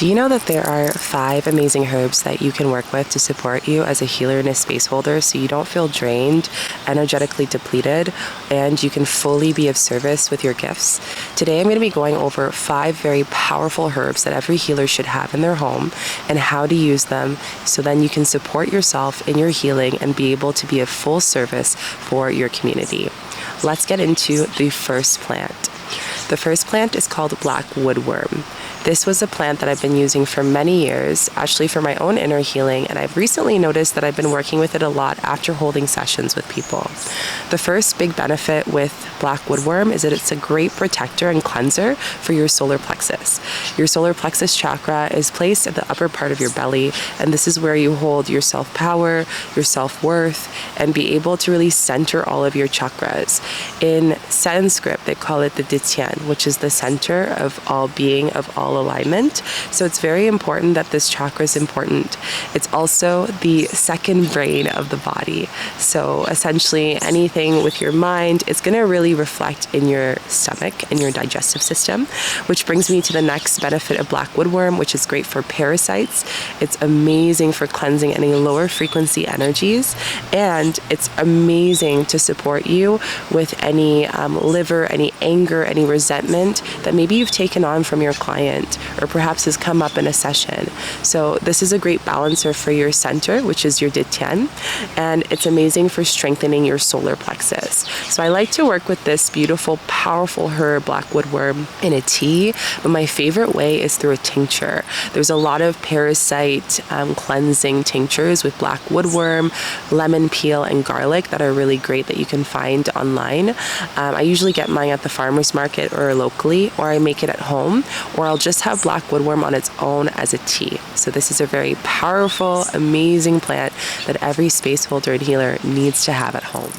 Do you know that there are 5 amazing herbs that you can work with to support you as a healer and a space holder so you don't feel drained, energetically depleted, and you can fully be of service with your gifts? Today I'm going to be going over 5 very powerful herbs that every healer should have in their home and how to use them so then you can support yourself in your healing and be able to be of full service for your community. Let's get into the first plant. The first plant is called Blackwood Worm. This was a plant that I've been using for many years, actually for my own inner healing, and I've recently noticed that I've been working with it a lot after holding sessions with people. The first big benefit with Blackwood Worm is that it's a great protector and cleanser for your solar plexus. Your solar plexus chakra is placed at the upper part of your belly, and this is where you hold your self-power, your self-worth, and be able to really center all of your chakras. In Sanskrit, they call it the Dityan, which is the center of all being, of all alignment. So it's very important that this chakra is important. It's also the second brain of the body. So essentially anything with your mind, it's going to really reflect in your stomach and your digestive system, which brings me to the next benefit of Blackwood Worm, which is great for parasites. It's amazing for cleansing any lower frequency energies, and it's amazing to support you with any liver, any anger, any resentment that maybe you've taken on from your client or perhaps has come up in a session. So this is a great balancer for your center, which is your Dityan, and it's amazing for strengthening your solar plexus. So I like to work with this beautiful, powerful herb, Blackwood Worm, in a tea, but my favorite way is through a tincture. There's a lot of parasite cleansing tinctures with Blackwood Worm, lemon peel, and garlic that are really great that you can find online. I usually get mine at the farmer's market or locally, or I make it at home, or I'll just have Blackwood Worm on its own as a tea. So this is a very powerful, amazing plant that every space holder and healer needs to have at home.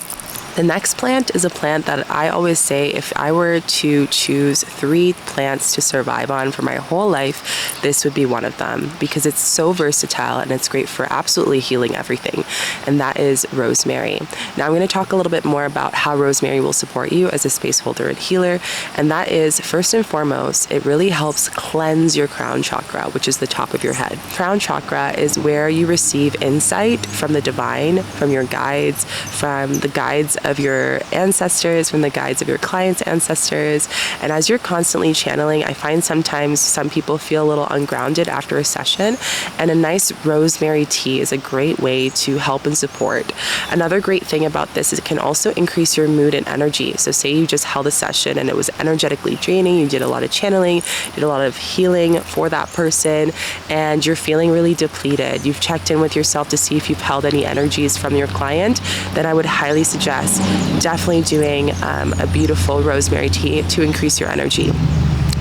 The next plant is a plant that I always say if I were to choose 3 plants to survive on for my whole life, this would be one of them because it's so versatile and it's great for absolutely healing everything, and that is rosemary. Now I'm going to talk a little bit more about how rosemary will support you as a space holder and healer, and that is first and foremost, it really helps cleanse your crown chakra, which is the top of your head. Crown chakra is where you receive insight from the divine, from your guides, from the guides of your ancestors, from the guides of your clients' ancestors. And as you're constantly channeling, I find sometimes some people feel a little ungrounded after a session, and a nice rosemary tea is a great way to help and support. Another great thing about this is it can also increase your mood and energy. So say you just held a session and it was energetically draining, you did a lot of channeling, did a lot of healing for that person, and you're feeling really depleted. You've checked in with yourself to see if you've held any energies from your client, then I would highly suggest definitely doing a beautiful rosemary tea to increase your energy.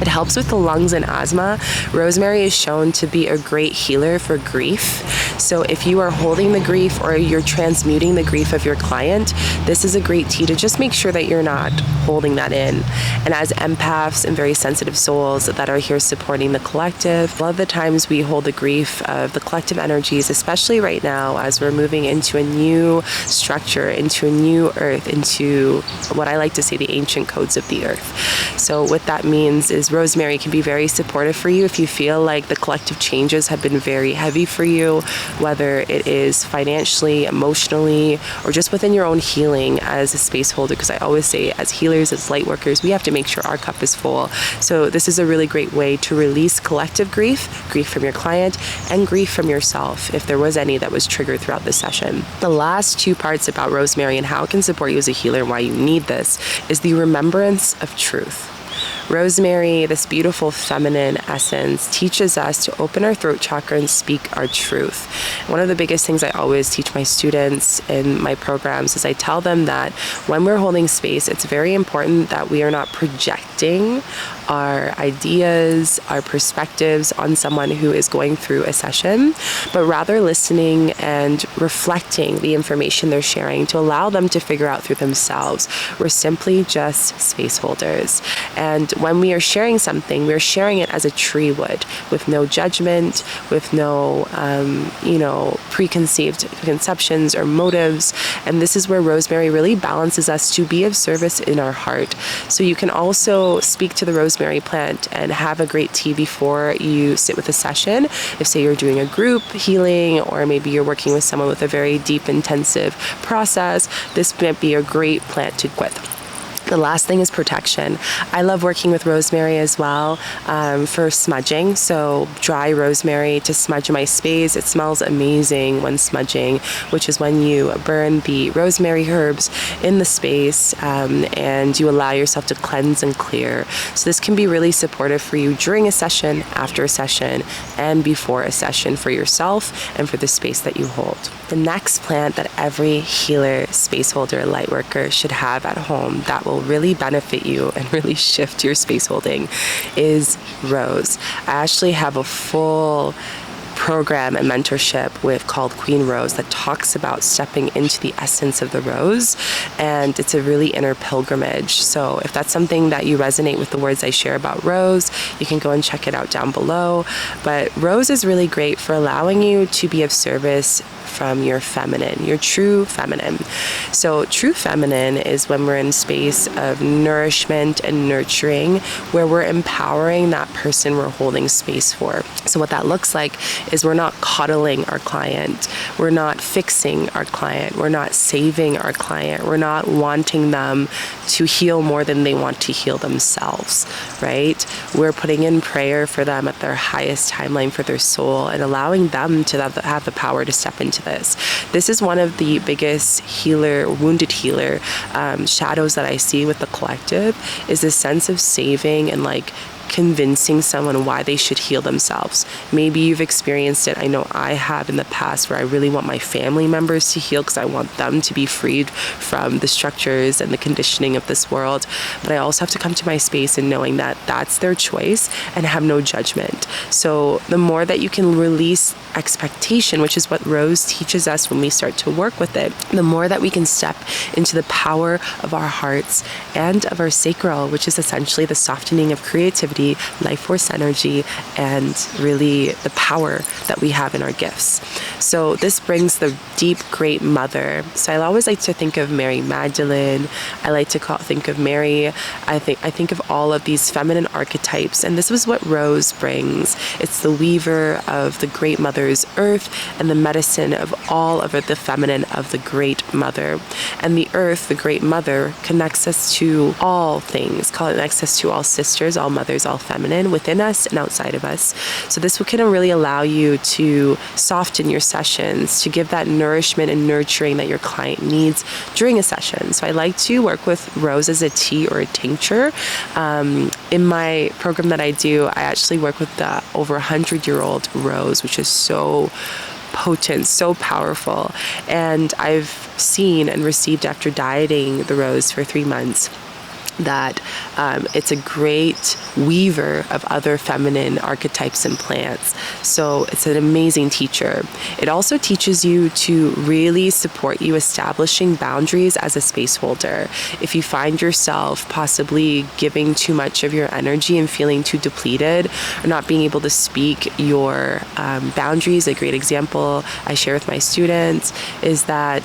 It helps with the lungs and asthma. Rosemary is shown to be a great healer for grief. So if you are holding the grief or you're transmuting the grief of your client, this is a great tea to just make sure that you're not holding that in. And as empaths and very sensitive souls that are here supporting the collective, a lot of the times we hold the grief of the collective energies, especially right now as we're moving into a new structure, into a new earth, into what I like to say the ancient codes of the earth. So what that means is rosemary can be very supportive for you if you feel like the collective changes have been very heavy for you, whether it is financially, emotionally, or just within your own healing as a space holder, because I always say as healers, as light workers, we have to make sure our cup is full. So this is a really great way to release collective grief from your client, and grief from yourself if there was any that was triggered throughout the session. The last 2 parts about rosemary and how it can support you as a healer and why you need this is the remembrance of truth. Rosemary, this beautiful feminine essence, teaches us to open our throat chakra and speak our truth. One of the biggest things I always teach my students in my programs is I tell them that when we're holding space, it's very important that we are not projecting our ideas, our perspectives on someone who is going through a session, but rather listening and reflecting the information they're sharing to allow them to figure out through themselves. We're simply just space holders. And when we are sharing something, we're sharing it as a tree would, with no judgment, with no, preconceived conceptions or motives. And this is where rosemary really balances us to be of service in our heart. So you can also speak to the rosemary rosemary plant and have a great tea before you sit with a session. If, say, you're doing a group healing, or maybe you're working with someone with a very deep, intensive process, this might be a great plant to work with. The last thing is protection. I love working with rosemary as well for smudging. So dry rosemary to smudge my space. It smells amazing when smudging, which is when you burn the rosemary herbs in the space and you allow yourself to cleanse and clear. So this can be really supportive for you during a session, after a session, and before a session for yourself and for the space that you hold. The next plant that every healer, space holder, light worker should have at home that will really benefit you and really shift your space holding is rose. I actually have a full program and mentorship called Queen Rose that talks about stepping into the essence of the rose, and it's a really inner pilgrimage. So if that's something that you resonate with the words I share about rose, you can go and check it out down below. But rose is really great for allowing you to be of service from your feminine, your true feminine. So true feminine is when we're in space of nourishment and nurturing, where we're empowering that person we're holding space for. So what that looks like is we're not coddling our client, we're not fixing our client, we're not saving our client, we're not wanting them to heal more than they want to heal themselves, right? We're putting in prayer for them at their highest timeline for their soul and allowing them to have the power to step into this. This is one of the biggest wounded healer shadows that I see with the collective, is this sense of saving and convincing someone why they should heal themselves. Maybe you've experienced it. I know I have in the past, where I really want my family members to heal because I want them to be freed from the structures and the conditioning of this world. But I also have to come to my space and knowing that that's their choice and have no judgment. So the more that you can release expectation, which is what Rose teaches us when we start to work with it, the more that we can step into the power of our hearts and of our sacral, which is essentially the softening of creativity, life force energy, and really the power that we have in our gifts. So this brings the deep, great mother. So I always like to think of Mary Magdalene. I like to think of Mary. I think of all of these feminine archetypes, and this is what Rose brings. It's the weaver of the great mother's earth and the medicine of all of the feminine of the great mother. And the earth, the great mother, connects us to all things, connects us to all sisters, all mothers, all feminine within us and outside of us. So this can really allow you to soften your sessions, to give that nourishment and nurturing that your client needs during a session. So I like to work with rose as a tea or a tincture. In my program that I do, I actually work with the over 100-year-old rose, which is so potent, so powerful. And I've seen and received, after dieting the rose for 3 months, that it's a great weaver of other feminine archetypes and plants. So it's an amazing teacher. It also teaches you to really support you establishing boundaries as a space holder. If you find yourself possibly giving too much of your energy and feeling too depleted, or not being able to speak your boundaries, a great example I share with my students is that,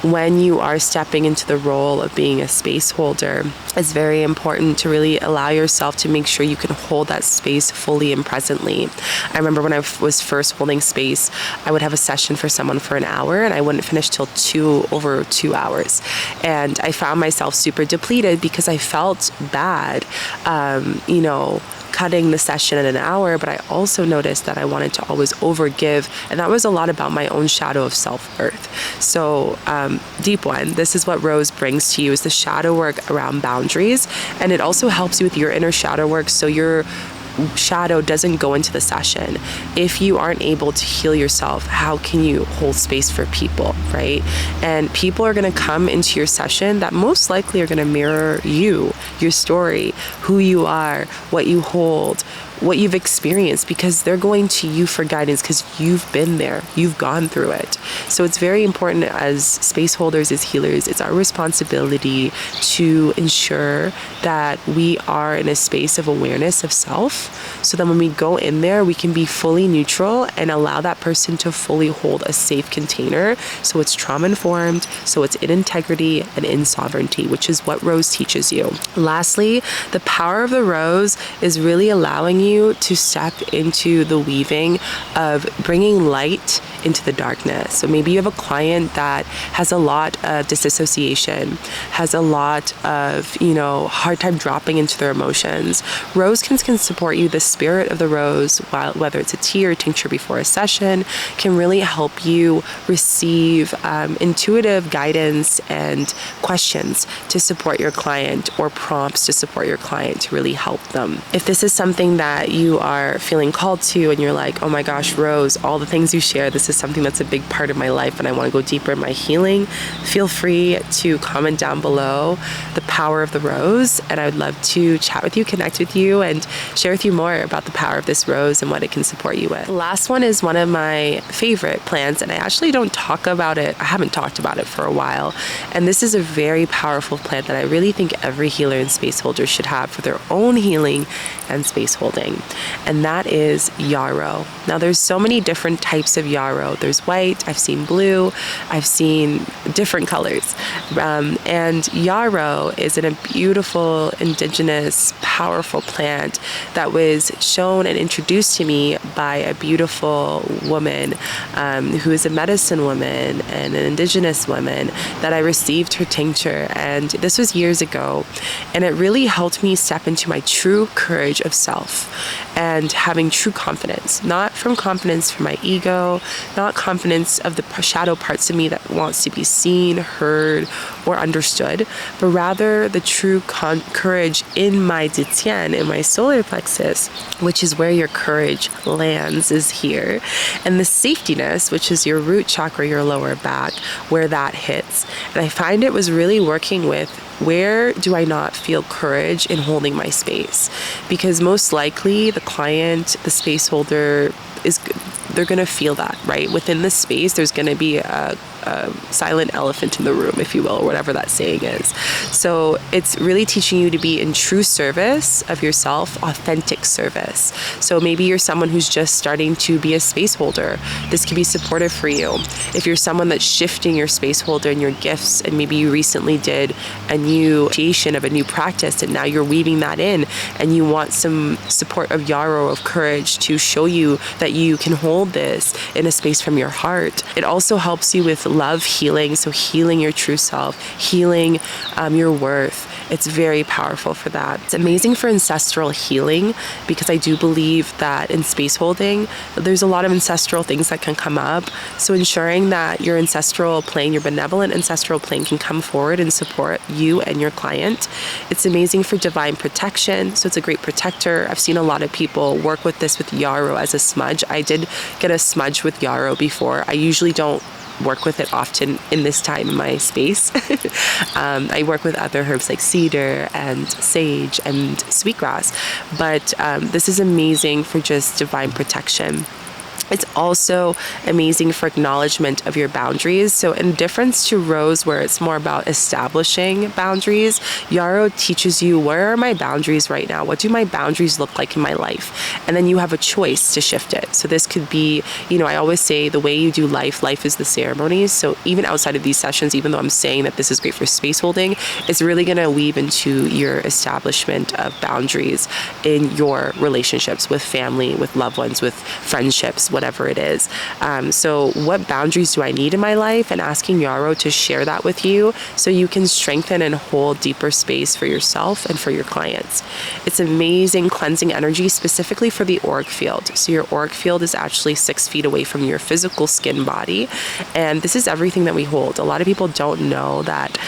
when you are stepping into the role of being a space holder, it's very important to really allow yourself to make sure you can hold that space fully and presently. I remember when I was first holding space, I would have a session for someone for an hour and I wouldn't finish till over 2 hours. And I found myself super depleted because I felt bad, cutting the session at an hour, but I also noticed that I wanted to always overgive, and that was a lot about my own shadow of self-worth. So deep one, this is what Rose brings to you, is the shadow work around boundaries, and it also helps you with your inner shadow work, so your shadow doesn't go into the session. If you aren't able to heal yourself, how can you hold space for people, right? And people are going to come into your session that most likely are going to mirror you, your story, who you are, what you hold, what you've experienced, because they're going to you for guidance because you've been there, you've gone through it. So it's very important as space holders, as healers, it's our responsibility to ensure that we are in a space of awareness of self, so that when we go in there, we can be fully neutral and allow that person to fully hold a safe container, so it's trauma informed, so it's in integrity and in sovereignty, which is what Rose teaches you. Lastly, the power of the Rose is really allowing you to step into the weaving of bringing light into the darkness. So maybe you have a client that has a lot of disassociation, has a lot of, hard time dropping into their emotions. Rose can support you. The spirit of the rose, whether it's a tea or a tincture before a session, can really help you receive intuitive guidance and questions to support your client, or prompts to support your client to really help them. If this is something that you are feeling called to and you're like, oh my gosh, Rose, all the things you share, this is something that's a big part of my life and I want to go deeper in my healing, feel free to comment down below the power of the rose, and I would love to chat with you, connect with you, and share with you more about the power of this rose and what it can support you with. The last one is one of my favorite plants, and I actually don't talk about it. I haven't talked about it for a while, and this is a very powerful plant that I really think every healer and space holder should have for their own healing and space holding, and that is yarrow. Now there's so many different types of yarrow. There's white, I've seen blue, I've seen different colors, and yarrow is a beautiful, indigenous, powerful plant that was shown and introduced to me by a beautiful woman who is a medicine woman and an indigenous woman, that I received her tincture, and this was years ago, and it really helped me step into my true courage of self and having true confidence, not from confidence from my ego, not confidence of the shadow parts of me that wants to be seen, heard, or understood, but rather the true courage in my Zitian, in my solar plexus, which is where your courage lands, is here. And the safetiness, which is your root chakra, your lower back, where that hits. And I find it was really working with, where do I not feel courage in holding my space? Because most likely the client, the space holder, they're going to feel that, right? Within the space, there's going to be a silent elephant in the room, if you will, or whatever that saying is. So it's really teaching you to be in true service of yourself, authentic service. So maybe you're someone who's just starting to be a space holder. This can be supportive for you. If you're someone that's shifting your space holder and your gifts, and maybe you recently did a new initiation of a new practice, and now you're weaving that in, and you want some support of yarrow, of courage, to show you that you can hold this in a space from your heart. It also helps you with love healing, so healing your true self, healing your worth. It's very powerful for that. It's amazing for ancestral healing, because I do believe that in space holding, there's a lot of ancestral things that can come up. So ensuring that your ancestral plane, your benevolent ancestral plane, can come forward and support you and your client. It's amazing for divine protection, so it's a great protector. I've seen a lot of people work with this with yarrow as a smudge. I did get a smudge with yarrow before. I usually don't work with it often in this time in my space. I work with other herbs like cedar and sage and sweetgrass, but this is amazing for just divine protection. It's also amazing for acknowledgement of your boundaries. So in difference to rose, where it's more about establishing boundaries, yarrow teaches you, where are my boundaries right now? What do my boundaries look like in my life? And then you have a choice to shift it. So this could be, I always say the way you do life is the ceremonies. So even outside of these sessions, even though I'm saying that this is great for space holding, it's really going to weave into your establishment of boundaries in your relationships with family, with loved ones, with friendships, whatever it is. So what boundaries do I need in my life? And asking yarrow to share that with you so you can strengthen and hold deeper space for yourself and for your clients. It's amazing cleansing energy, specifically for the auric field. So your auric field is actually 6 feet away from your physical skin body. And this is everything that we hold. A lot of people don't know that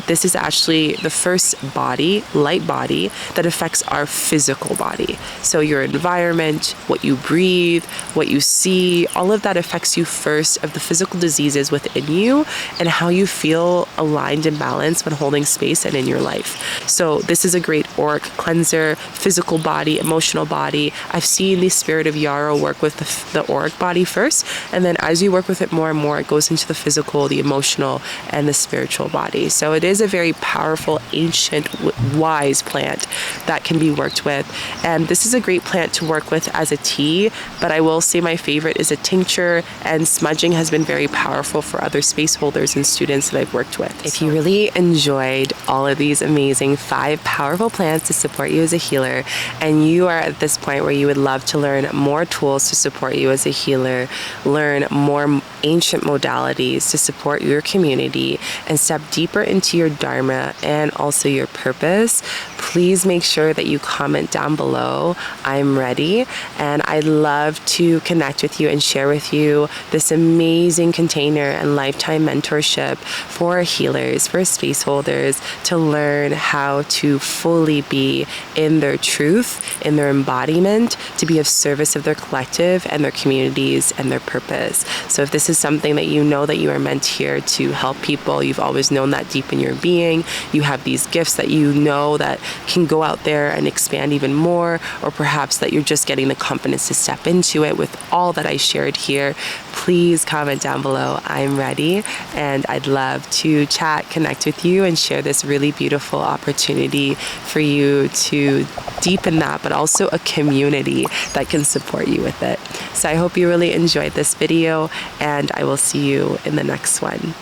this is actually the first body, light body, that affects our physical body. So your environment, what you breathe, what you see, all of that affects you first of the physical diseases within you and how you feel aligned and balanced when holding space and in your life. So this is a great auric cleanser, physical body, emotional body. I've seen the spirit of Yarrow work with the auric body first, and then as you work with it more and more, it goes into the physical, the emotional, and the spiritual body. So it is a very powerful, ancient, wise plant that can be worked with. And this is a great plant to work with as a tea, but I will say my favorite is a tincture, and smudging has been very powerful for other space holders and students that I've worked with. If you really enjoyed all of these amazing 5 powerful plants to support you as a healer, and you are at this point where you would love to learn more tools to support you as a healer, learn more ancient modalities to support your community, and step deeper into your dharma and also your purpose, please make sure that you comment down below, I'm ready, and I'd love to connect with you and share with you this amazing container and lifetime mentorship for healers, for space holders, to learn how to fully be in their truth, in their embodiment, to be of service of their collective and their communities and their purpose. So if this is something that you know that you are meant here to help people, you've always known that deep in your being, you have these gifts that you know that can go out there and expand even more, or perhaps that you're just getting the confidence to step into it with all that I shared here, please comment down below, I'm ready, and I'd love to chat, connect with you, and share this really beautiful opportunity for you to deepen that, but also a community that can support you with it. So I hope you really enjoyed this video, and I will see you in the next one.